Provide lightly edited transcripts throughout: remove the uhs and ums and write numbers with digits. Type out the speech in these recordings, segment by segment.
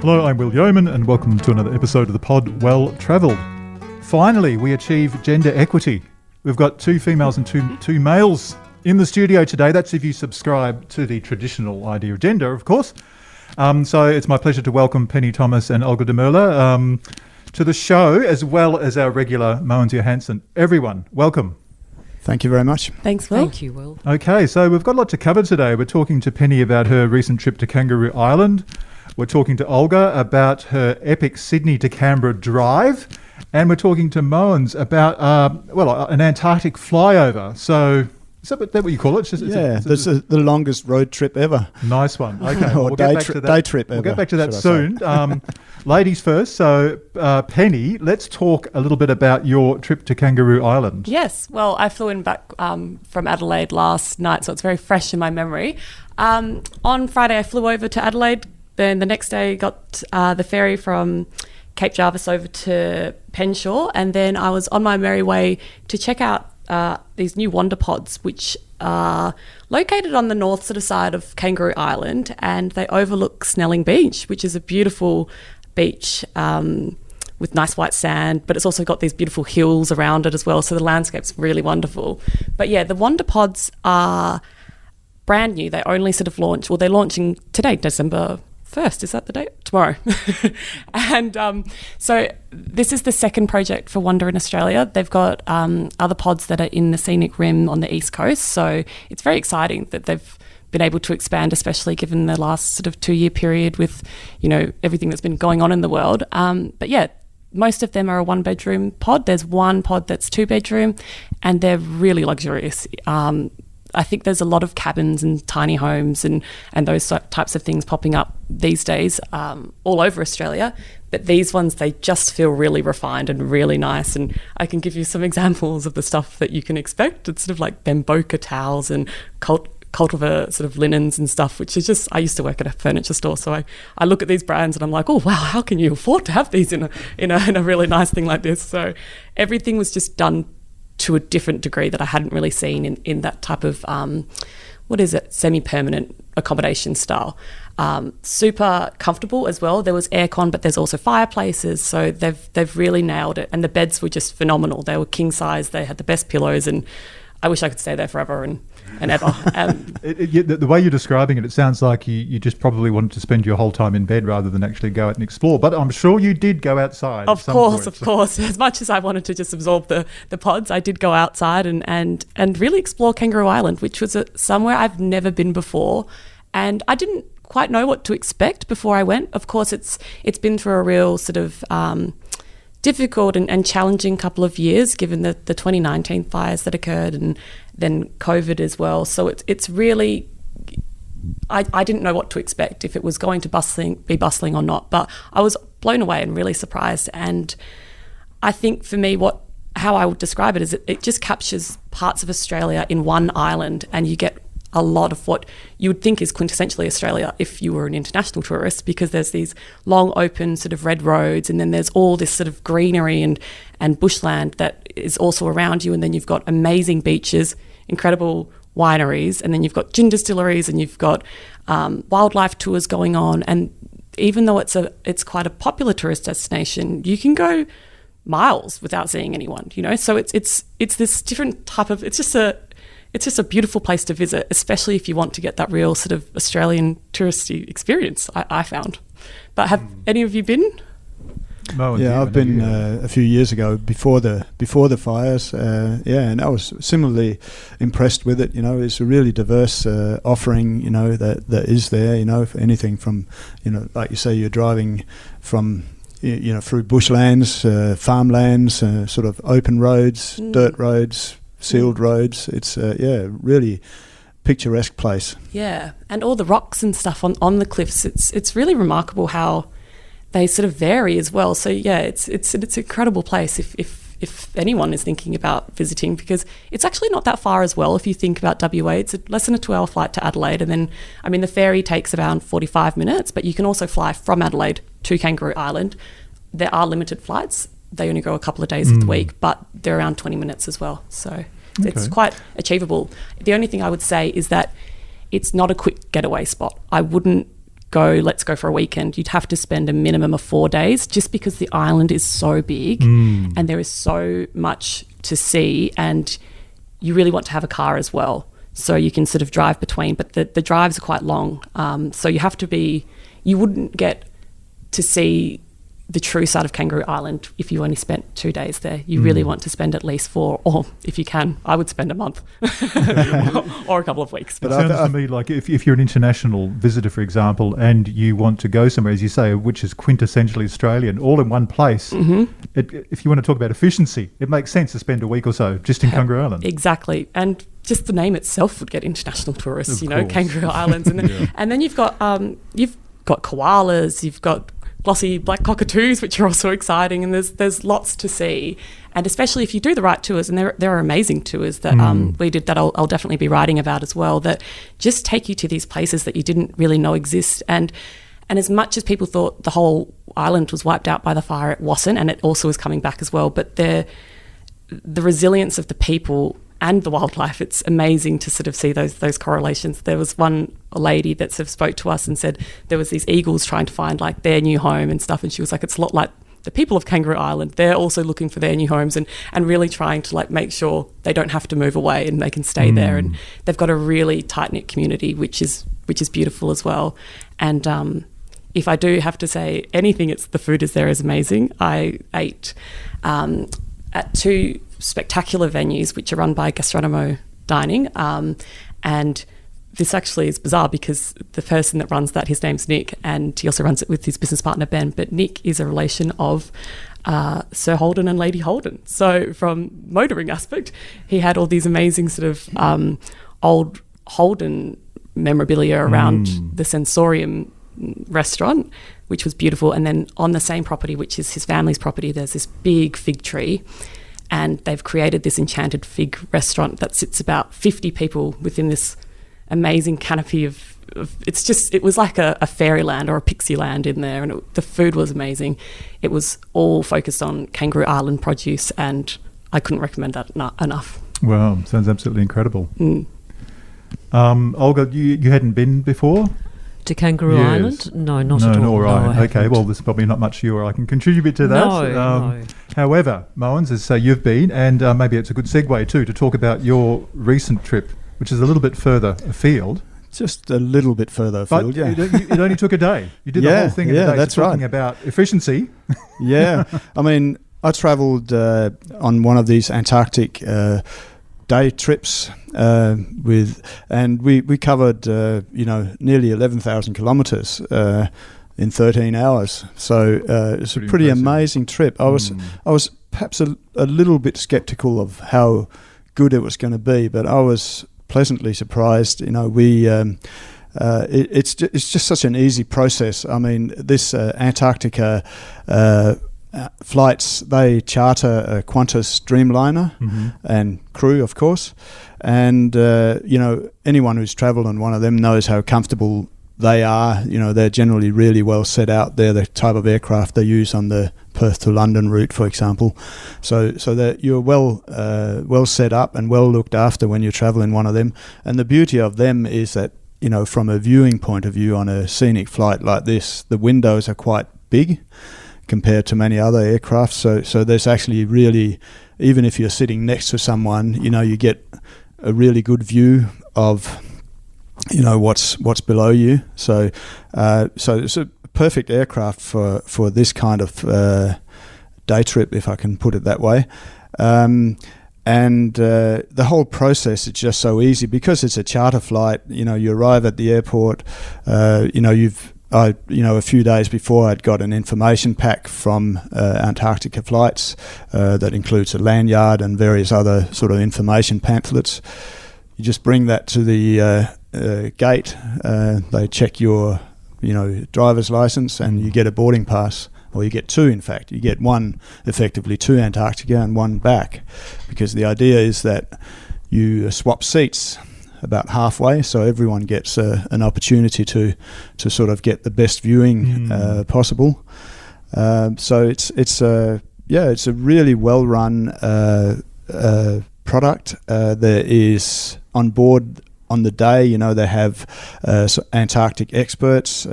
Hello, I'm Will Yeoman, and welcome to another episode of the pod Well Travelled. Finally, we achieve gender equity. We've got two females and two males in the studio today. That's if you subscribe to the traditional idea of gender, of course. So it's my pleasure to welcome Penny Thomas and Olga de Moeller to the show, as well as our regular Mogens Johansen. Everyone, welcome. Thank you very much. Thanks, Will. Thank you, Will. Okay, so we've got a lot to cover today. We're talking to Penny about her recent trip to Kangaroo Island. We're talking to Olga about her epic Sydney to Canberra drive. And we're talking to Mogens about, an Antarctic flyover. So is that what you call it? That's the longest road trip ever. Nice one. Okay, or day trip ever. We'll get back to that soon. Ladies first. So, Penny, let's talk a little bit about your trip to Kangaroo Island. Yes. Well, I flew in back from Adelaide last night, so it's very fresh in my memory. On Friday, I flew over to Adelaide. Then the next day, got the ferry from Cape Jarvis over to Penshaw, and then I was on my merry way to check out these new wonder pods, which are located on the north sort of side of Kangaroo Island, and they overlook Snelling Beach, which is a beautiful beach with nice white sand, but it's also got these beautiful hills around it as well, so the landscape's really wonderful. But yeah, the wonder pods are brand new. They only sort of they're launching today, December 1st, is that the date? Tomorrow. And so this is the second project for Wonder in Australia. They've got other pods that are in the scenic rim on the east coast, so it's very exciting that they've been able to expand, especially given the last sort of 2-year period with, everything that's been going on in the world. But yeah, most of them are a 1-bedroom pod. There's one pod that's 2-bedroom, and they're really luxurious. I think there's a lot of cabins and tiny homes and those types of things popping up these days all over Australia. But these ones, they just feel really refined and really nice. And I can give you some examples of the stuff that you can expect. It's sort of like Bamboka towels and cultivar sort of linens and stuff, which is just, I used to work at a furniture store. So I look at these brands and I'm like, oh, wow, how can you afford to have these in a really nice thing like this? So everything was just done to a different degree that I hadn't really seen in that type of, semi-permanent accommodation style. Super comfortable as well. There was aircon, but there's also fireplaces. So they've really nailed it. And the beds were just phenomenal. They were king size. They had the best pillows, and I wish I could stay there forever and ever. The way you're describing it, it sounds like you just probably wanted to spend your whole time in bed rather than actually go out and explore. But I'm sure you did go outside. Of course. As much as I wanted to just absorb the pods, I did go outside and really explore Kangaroo Island, which was somewhere I've never been before. And I didn't quite know what to expect before I went. Of course, it's been through a real sort of difficult and challenging couple of years, given the 2019 fires that occurred and then COVID as well. So it's really, I didn't know what to expect, if it was going to be bustling or not, but I was blown away and really surprised. And I think for me, how I would describe it is it just captures parts of Australia in one island, and you get a lot of what you would think is quintessentially Australia if you were an international tourist, because there's these long open sort of red roads, and then there's all this sort of greenery and bushland that is also around you, and then you've got amazing beaches, incredible wineries, and then you've got gin distilleries, and you've got wildlife tours going on. And even though it's quite a popular tourist destination, you can go miles without seeing anyone, so it's this different type of, it's just a beautiful place to visit, especially if you want to get that real sort of Australian touristy experience, I found. But have any of you been? Yeah, I've been a few years ago before the fires. And I was similarly impressed with it. It's a really diverse offering. That is there. For anything from, like you say, you're driving from, through bushlands, farmlands, sort of open roads, dirt roads, sealed roads. It's really picturesque place. Yeah, and all the rocks and stuff on the cliffs. It's really remarkable how they sort of vary as well. So yeah, it's an incredible place if anyone is thinking about visiting, because it's actually not that far as well. If you think about WA, it's less than a 2-hour flight to Adelaide, and then the ferry takes around 45 minutes, but you can also fly from Adelaide to Kangaroo Island. There are limited flights. They only go a couple of days of the week, but they're around 20 minutes as well. So it's quite achievable. The only thing I would say is that it's not a quick getaway spot. I wouldn't let's go for a weekend, you'd have to spend a minimum of 4 days, just because the island is so big and there is so much to see, and you really want to have a car as well, so you can sort of drive between, but the drives are quite long, so you wouldn't get to see the true side of Kangaroo Island if you only spent 2 days there. You really want to spend at least 4, or if you can, I would spend a month or a couple of weeks. It sounds to me like if you're an international visitor, for example, and you want to go somewhere, as you say, which is quintessentially Australian, all in one place, if you want to talk about efficiency, it makes sense to spend a week or so just in Kangaroo Island. Exactly. And just the name itself would get international tourists, Kangaroo Islands. And then you've got koalas, you've got glossy black cockatoos, which are also exciting, and there's lots to see. And especially if you do the right tours, and there are amazing tours that we did that I'll definitely be writing about as well, that just take you to these places that you didn't really know exist. And as much as people thought the whole island was wiped out by the fire, it wasn't, and it also is coming back as well. But the resilience of the people and the wildlife, it's amazing to sort of see those correlations. There was one lady that sort of spoke to us and said there was these eagles trying to find like their new home and stuff, and she was like, it's a lot like the people of Kangaroo Island. They're also looking for their new homes and really trying to like make sure they don't have to move away and they can stay there. And they've got a really tight-knit community, which is beautiful as well. And if I do have to say anything, it's the food is amazing. I ate at 2 spectacular venues which are run by Gastronomo Dining, and this actually is bizarre because the person that runs that, his name's Nick, and he also runs it with his business partner Ben, but Nick is a relation of Sir Holden and Lady Holden. So from motoring aspect, he had all these amazing sort of old Holden memorabilia around the Sensorium restaurant, which was beautiful. And then on the same property, which is his family's property, there's this big fig tree, and they've created this enchanted fig restaurant that sits about 50 people within this amazing canopy of it was like a fairyland or a pixie land in there, and the food was amazing. It was all focused on Kangaroo Island produce, and I couldn't recommend that enough. Wow, sounds absolutely incredible. Olga, you hadn't been before? To Kangaroo Island? No, not at all. No, right. No, okay, well, there's probably not much you or I can contribute to that. No. However, Mogens, as you've been, and maybe it's a good segue too, to talk about your recent trip, which is a little bit further afield. Just a little bit further afield, but it only took a day. You did the whole thing in a day. That's talking about efficiency. Yeah. I mean, I travelled on one of these Antarctic day trips and we covered nearly 11,000 kilometres in 13 hours. So it's a pretty amazing trip. I was perhaps a little bit sceptical of how good it was going to be, but I was pleasantly surprised. It's just such an easy process. I mean, this Antarctica flights, they charter a Qantas Dreamliner and crew, of course, and anyone who's travelled on one of them knows how comfortable they are. They're generally really well set out. They're the type of aircraft they use on the Perth to London route, for example. So that you're well set up and well looked after when you travel in one of them. And the beauty of them is that, from a viewing point of view on a scenic flight like this, the windows are quite big compared to many other aircraft. So there's actually really, even if you're sitting next to someone, you get a really good view of what's below you. So it's a perfect aircraft for this kind of day trip, if I can put it that way. And the whole process is just so easy because it's a charter flight. You arrive at the airport. A few days before, I'd got an information pack from Antarctica Flights that includes a lanyard and various other sort of information pamphlets. You just bring that to the gate. They check your driver's license, and you get a boarding pass, or you get 2, in fact. You get one effectively to Antarctica and one back, because the idea is that you swap seats about halfway, so everyone gets an opportunity to sort of get the best viewing possible. So it's a really well run product. There is on board on the day, you know, they have Antarctic experts.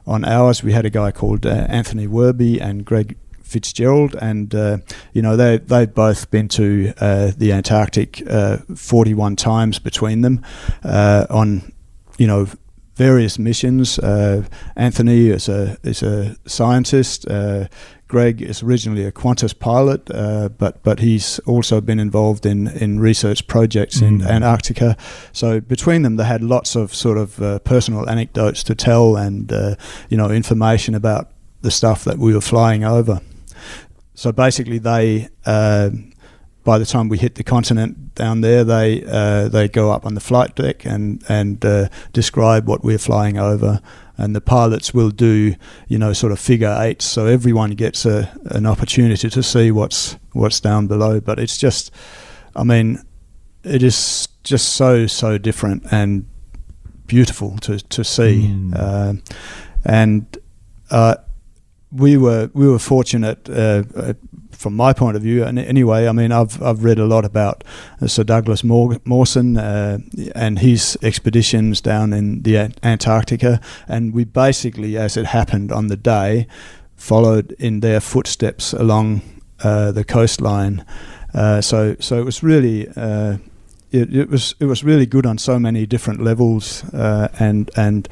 On ours, we had a guy called Anthony Werby and Greg Fitzgerald, and you know, they've both been to the Antarctic 41 times between them on, you know, various missions. Anthony is a scientist. Greg is originally a Qantas pilot, but he's also been involved in research projects in Antarctica. So between them, they had lots of sort of personal anecdotes to tell, and you know, information about the stuff that we were flying over. So basically, they by the time we hit the continent down there, they go up on the flight deck and describe what we're flying over. And the pilots will do, you know, sort of figure eights, so everyone gets an opportunity to see what's down below. But it's just, I mean, it is just so different and beautiful to see. And we were fortunate, from my point of view. And anyway, I mean, I've read a lot about Sir Douglas Mawson and his expeditions down in the Antarctica, and we basically, as it happened on the day, followed in their footsteps along the coastline. So it was really it was really good on so many different levels, and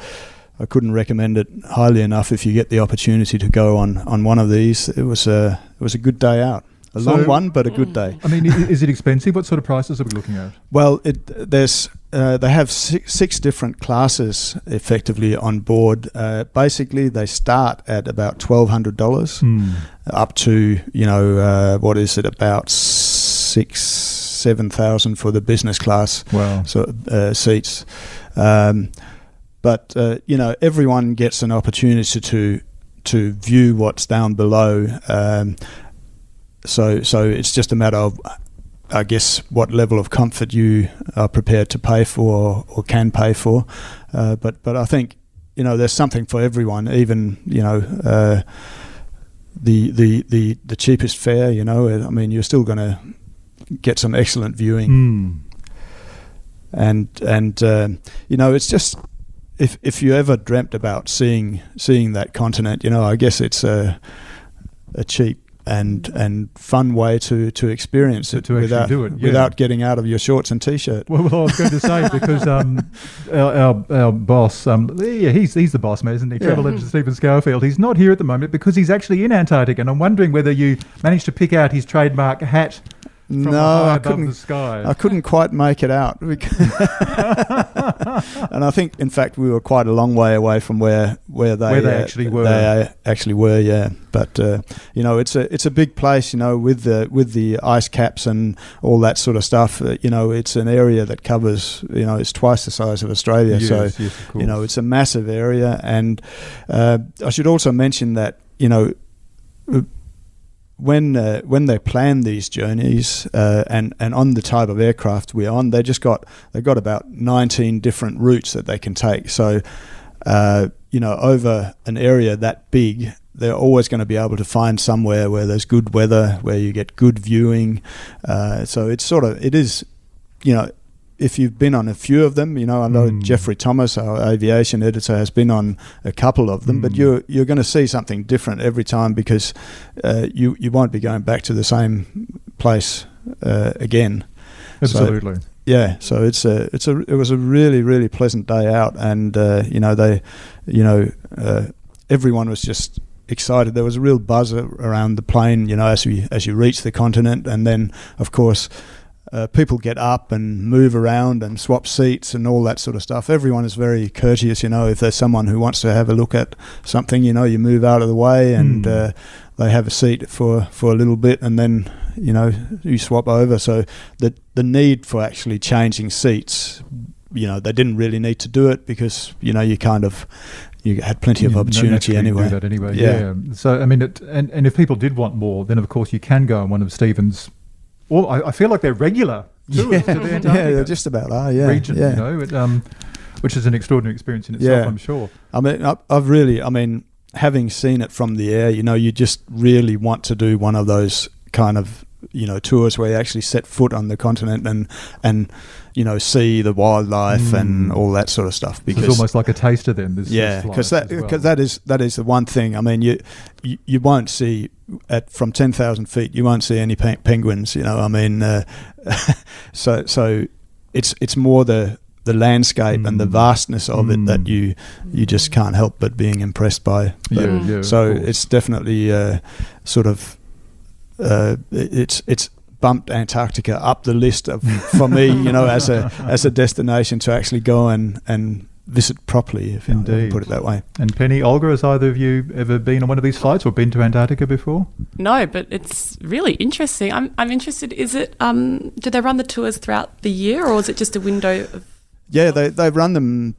I couldn't recommend it highly enough if you get the opportunity to go on one of these. It was a good day out. A long one, but a good day. I mean, is it expensive? What sort of prices are we looking at? Well, they have six different classes effectively on board. Basically, they start at about $1,200 up to, you know, what is it, about $7,000 for the business class. Wow. Seats. But you know, everyone gets an opportunity to view what's down below. So it's just a matter of, I guess, what level of comfort you are prepared to pay for or can pay for. But I think, you know, there's something for everyone. Even, you know, the cheapest fare. You know, I mean, you're still going to get some excellent viewing. And you know, it's just. If you ever dreamt about seeing that continent, you know, I guess it's a cheap and fun way to experience it, without getting out of your shorts and t-shirt. Well, I was going to say, because our boss, he's the boss man, isn't he? Travel Legend Stephen Schofield. He's not here at the moment because he's actually in Antarctica, and I'm wondering whether you managed to pick out his trademark hat. I couldn't quite make it out. And I think, in fact, we were quite a long way away from where they actually were. They actually were, yeah. But you know, it's a big place. You know, with the ice caps and all that sort of stuff. You know, it's an area that covers. You know, it's twice the size of Australia. Yes, so yes, of course. You know, it's a massive area. And I should also mention that, you know, when they plan these journeys and on the type of aircraft we're on, they've got about 19 different routes that they can take. So you know, over an area that big, they're always going to be able to find somewhere where there's good weather, where you get good viewing. So it is, you know, if you've been on a few of them, you know, I know Jeffrey Thomas, our aviation editor, has been on a couple of them, but you're going to see something different every time, because you won't be going back to the same place again. Absolutely. So it was a really, really pleasant day out, and everyone was just excited. There was a real buzz around the plane, you know, as you reach the continent, and then of course. People get up and move around and swap seats and all that sort of stuff. Everyone is very courteous, you know. If there's someone who wants to have a look at something, you know, you move out of the way and they have a seat for a little bit, and then, you know, you swap over. So the need for actually changing seats, you know, they didn't really need to do it, because, you know, you had plenty of opportunity anyway. Do that anyway. Yeah. So I mean, and if people did want more, then of course you can go on one of Stephen's. Well, I feel like they're regular tours to the Antarctica. Yeah, they just about are. Yeah, region, you know, which is an extraordinary experience in itself, I'm sure. I mean, I've really, having seen it from the air, you know, you just really want to do one of those kind of tours where you actually set foot on the continent and see the wildlife and all that sort of stuff. Because it's almost like a taster then. Because that is the one thing. I mean, you won't see from 10,000 feet. You won't see any penguins. So it's more the landscape and the vastness of it that you just can't help but being impressed by. So it's definitely it's bumped Antarctica up the list for me, as a destination to actually go and visit properly, if you put it that way. And Penny, Olga, has either of you ever been on one of these flights or been to Antarctica before? No, but it's really interesting. I'm interested. Is it? Do they run the tours throughout the year, or is it just a window of? Yeah, they run them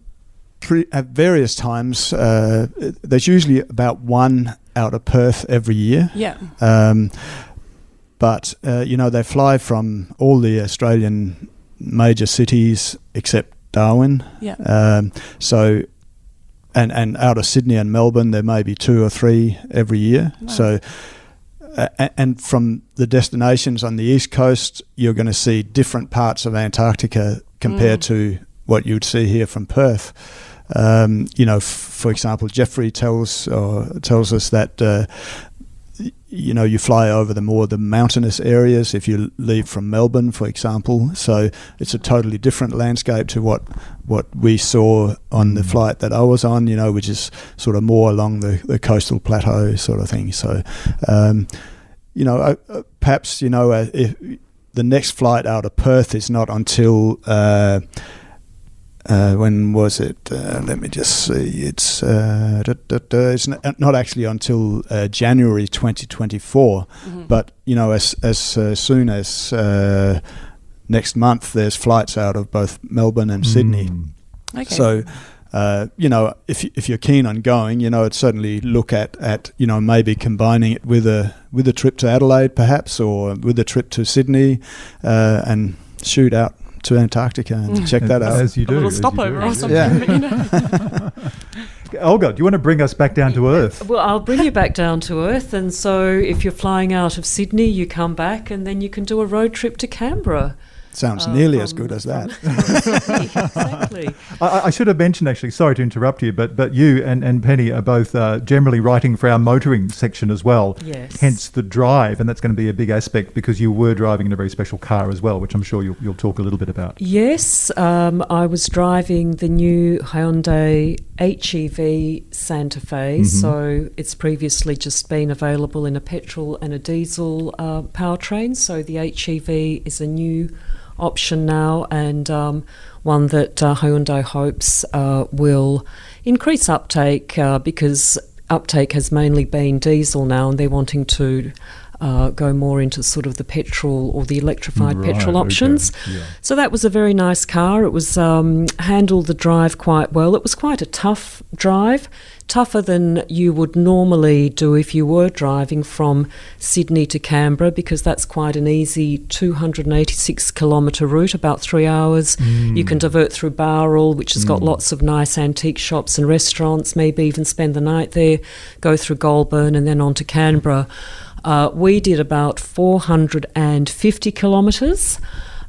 at various times. There's usually about one out of Perth every year. Yeah. But they fly from all the Australian major cities except Darwin. Yeah. So, and out of Sydney and Melbourne, there may be 2 or 3 every year. Wow. So, and from the destinations on the east coast, you're going to see different parts of Antarctica compared to what you'd see here from Perth. For example, Jeffrey tells us that you fly over the mountainous areas if you leave from Melbourne, for example. So it's a totally different landscape to what we saw on the flight that I was on, which is sort of more along the coastal plateau sort of thing. So, perhaps, if the next flight out of Perth is not until... when was it? Let me just see. It's not actually until January 2024. But as soon as next month, there's flights out of both Melbourne and Sydney. Okay. So if you're keen on going, I'd certainly look at maybe combining it with a trip to Adelaide, perhaps, or with a trip to Sydney, and shoot out to Antarctica and check that out. As you do. A little stopover or something. Yeah. Olga, do you want to bring us back down to Earth? Well, I'll bring you back down to Earth. And so if you're flying out of Sydney, you come back and then you can do a road trip to Canberra. Sounds nearly as good as that. Exactly. I should have mentioned, actually, sorry to interrupt you, but you and Penny are both generally writing for our motoring section as well. Yes. Hence the drive, and that's going to be a big aspect because you were driving in a very special car as well, which I'm sure you'll talk a little bit about. Yes, I was driving the new Hyundai HEV Santa Fe, so it's previously just been available in a petrol and a diesel powertrain, so the HEV is a new option now, and one that Hyundai hopes will increase uptake because uptake has mainly been diesel now, and they're wanting to go more into sort of the petrol or the electrified petrol options. Okay. Yeah. So that was a very nice car. It was handled the drive quite well. It was quite a tough drive, tougher than you would normally do if you were driving from Sydney to Canberra, because that's quite an easy 286 kilometre route, about 3 hours. You can divert through Bowral, which has got lots of nice antique shops and restaurants, maybe even spend the night there, go through Goulburn and then on to Canberra. We did about 450 kilometres,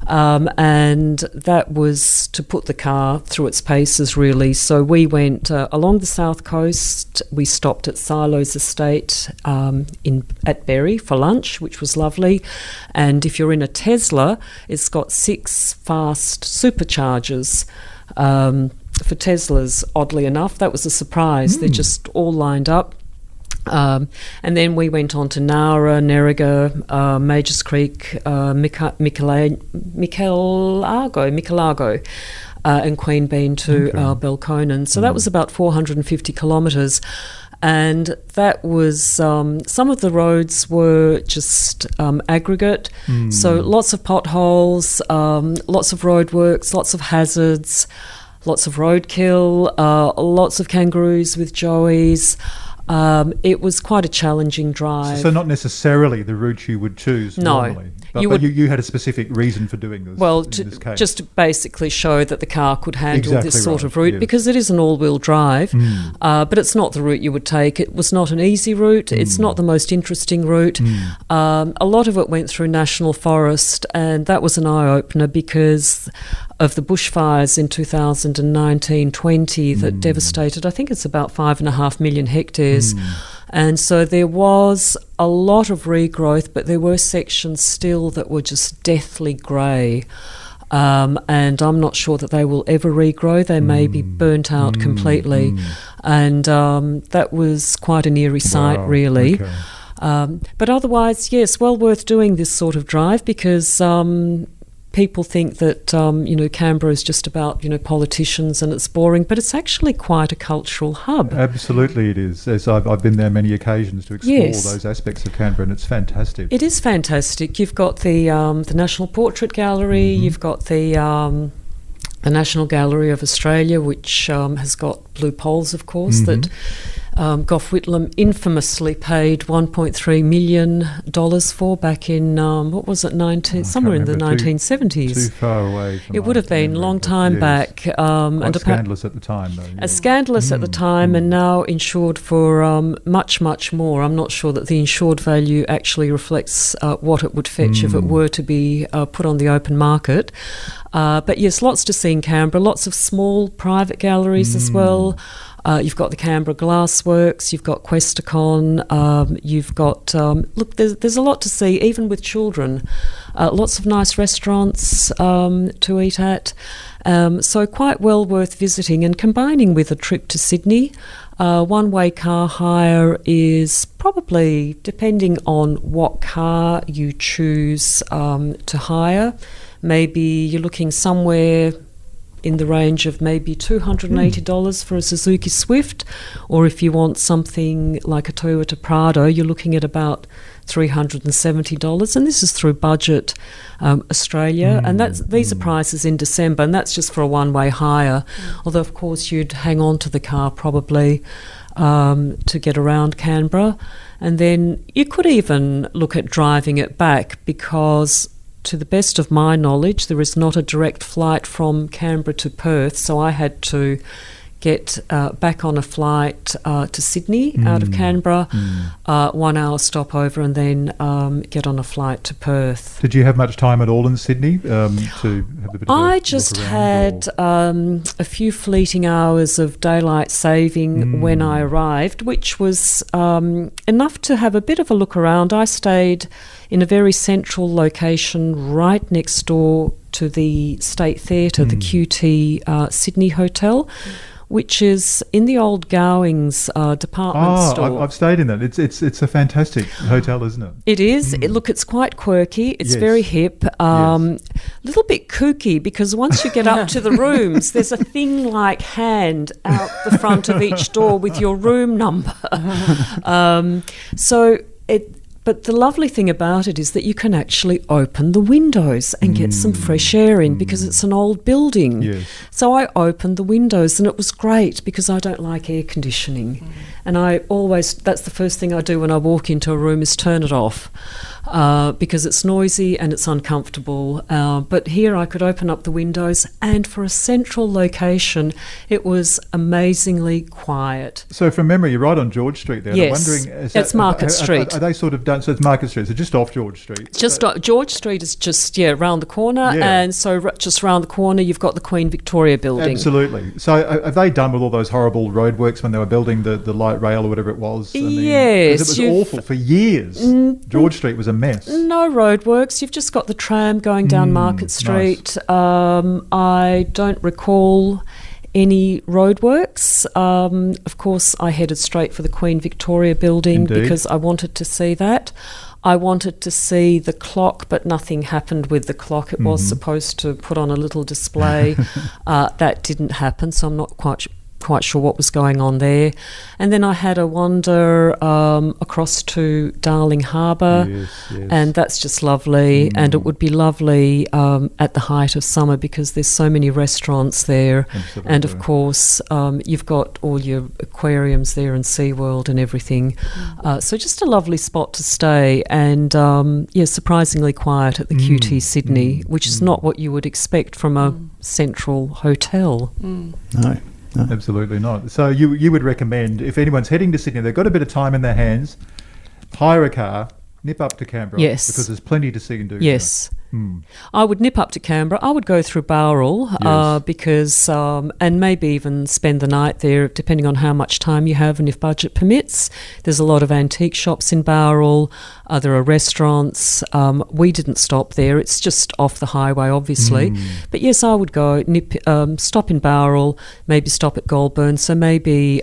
and that was to put the car through its paces, really. So we went along the south coast. We stopped at Silo's estate at Berry for lunch, which was lovely. And if you're in a Tesla, it's got 6 fast superchargers. For Teslas, oddly enough, that was a surprise. They're just all lined up. And then we went on to Nowra, Nerriga, Majors Creek, Michellargo, and Queen Bean to Belconnen. So that was about 450 kilometres. And that was, some of the roads were just aggregate. So lots of potholes, lots of roadworks, lots of hazards, lots of roadkill, lots of kangaroos with joeys. It was quite a challenging drive. So not necessarily the route you would choose normally. But you had a specific reason for doing this. Well, in this case. just to basically show that the car could handle Exactly this sort right, of route, yes. because it is an all-wheel drive, but it's not the route you would take. It was not an easy route. It's not the most interesting route. A lot of it went through national forest, and that was an eye-opener because of the bushfires in 2019-20 that devastated, I think it's about 5.5 million hectares. And so there was a lot of regrowth, but there were sections still that were just deathly grey. And I'm not sure that they will ever regrow. They may be burnt out completely. And that was quite an eerie sight, really. Okay. But otherwise, yes, well worth doing this sort of drive because people think that, Canberra is just about, politicians and it's boring, but it's actually quite a cultural hub. Absolutely it is. As I've been there many occasions to explore Yes. those aspects of Canberra, and it's fantastic. It is fantastic. You've got the National Portrait Gallery, you've got the National Gallery of Australia, which has got blue poles, of course, that Gough Whitlam infamously paid $1.3 million for back in, somewhere in the 1970s. Too far away. From It would have been a long time back. Quite scandalous at the time, though. Yeah. Scandalous at the time, and now insured for much, much more. I'm not sure that the insured value actually reflects what it would fetch if it were to be put on the open market. But yes, lots to see in Canberra, lots of small private galleries as well. You've got the Canberra Glassworks, you've got Questacon, you've got, there's a lot to see, even with children. Lots of nice restaurants to eat at. So quite well worth visiting, and combining with a trip to Sydney. One-way car hire is probably, depending on what car you choose to hire, maybe you're looking somewhere in the range of maybe $280 for a Suzuki Swift, or if you want something like a Toyota Prado, you're looking at about $370, and this is through Budget Australia, and these are prices in December, and that's just for a one-way hire. Although, of course, you'd hang on to the car probably to get around Canberra, and then you could even look at driving it back because, to the best of my knowledge, there is not a direct flight from Canberra to Perth, so I had to get back on a flight to Sydney out of Canberra, 1 hour stopover, and then get on a flight to Perth. Did you have much time at all in Sydney to have a bit of I just had a few fleeting hours of daylight saving when I arrived, which was enough to have a bit of a look around. I stayed in a very central location right next door to the State Theatre, the QT Sydney Hotel, which is in the old Gowings department store. I've stayed in that. It's a fantastic hotel, isn't it? It is. Look, it's quite quirky. It's very hip. A little bit kooky, because once you get up to the rooms, there's a thing-like hand out the front of each door with your room number. But the lovely thing about it is that you can actually open the windows and get some fresh air in, because it's an old building. Yes. So I opened the windows, and it was great because I don't like air conditioning. And that's the first thing I do when I walk into a room is turn it off because it's noisy and it's uncomfortable. But here I could open up the windows, and for a central location, it was amazingly quiet. So from memory, you're right on George Street there. Yes, I'm wondering, it's Market Street. Are they sort of done? So it's Market Street. So just off George Street. George Street is just around the corner, and so just around the corner you've got the Queen Victoria building. Absolutely. So have they done with all those horrible roadworks when they were building the light rail or whatever it was? Yes, 'cause it was awful for years. George Street was a mess. No roadworks. You've just got the tram going down Market Street. Nice. I don't recall any roadworks. Of course, I headed straight for the Queen Victoria building. Indeed. Because I wanted to see that. I wanted to see the clock, but nothing happened with the clock. It was supposed to put on a little display. That didn't happen, so I'm not quite quite sure what was going on there. And then I had a wander across to Darling Harbour, and that's just lovely. And it would be lovely at the height of summer because there's so many restaurants there. Absolutely. And of course, you've got all your aquariums there and SeaWorld and everything. So just a lovely spot to stay, and surprisingly quiet at the QT Sydney, which is not what you would expect from a central hotel. No. Absolutely not. So you would recommend, if anyone's heading to Sydney, they've got a bit of time in their hands, hire a car, nip up to Canberra. Yes. Because there's plenty to see and do. Yes. I would nip up to Canberra. I would go through Bowral because, and maybe even spend the night there, depending on how much time you have and if budget permits. There's a lot of antique shops in Bowral. There are restaurants. We didn't stop there. It's just off the highway, obviously. But yes, I would go stop in Bowral, maybe stop at Goulburn. So maybe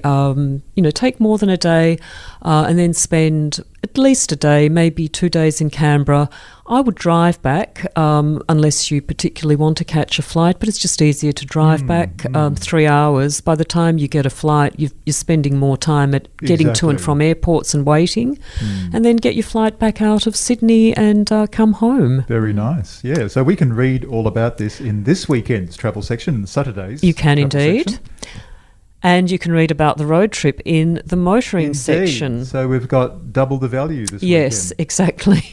take more than a day, and then spend at least a day, maybe 2 days in Canberra. I would drive back unless you particularly want to catch a flight, but it's just easier to drive back 3 hours. By the time you get a flight, you're spending more time at getting to and from airports and waiting, and then get your flight back out of Sydney and come home. Very nice. Yeah, so we can read all about this in this weekend's travel section, and Saturday's You can travel indeed. section. And you can read about the road trip in the motoring Indeed. section. So we've got double the value this Yes, weekend. exactly.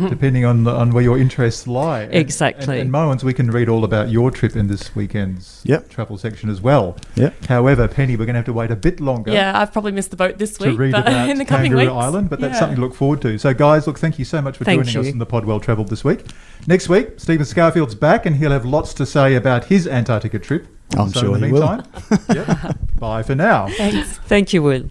Depending on where your interests lie. Exactly. And Mogens, we can read all about your trip in this weekend's travel section as well. Yep. However, Penny, we're going to have to wait a bit longer. Yeah, I've probably missed the boat this to week, read but about in the coming Kangaroo weeks. Island, but that's something to look forward to. So, guys, look, thank you so much for Thank joining us you. in the Pod Well Travelled this week. Next week, Stephen Scarfield's back, and he'll have lots to say about his Antarctica trip. I'm so sure in the he will. meantime, bye for now. Thanks. Thank you, Will.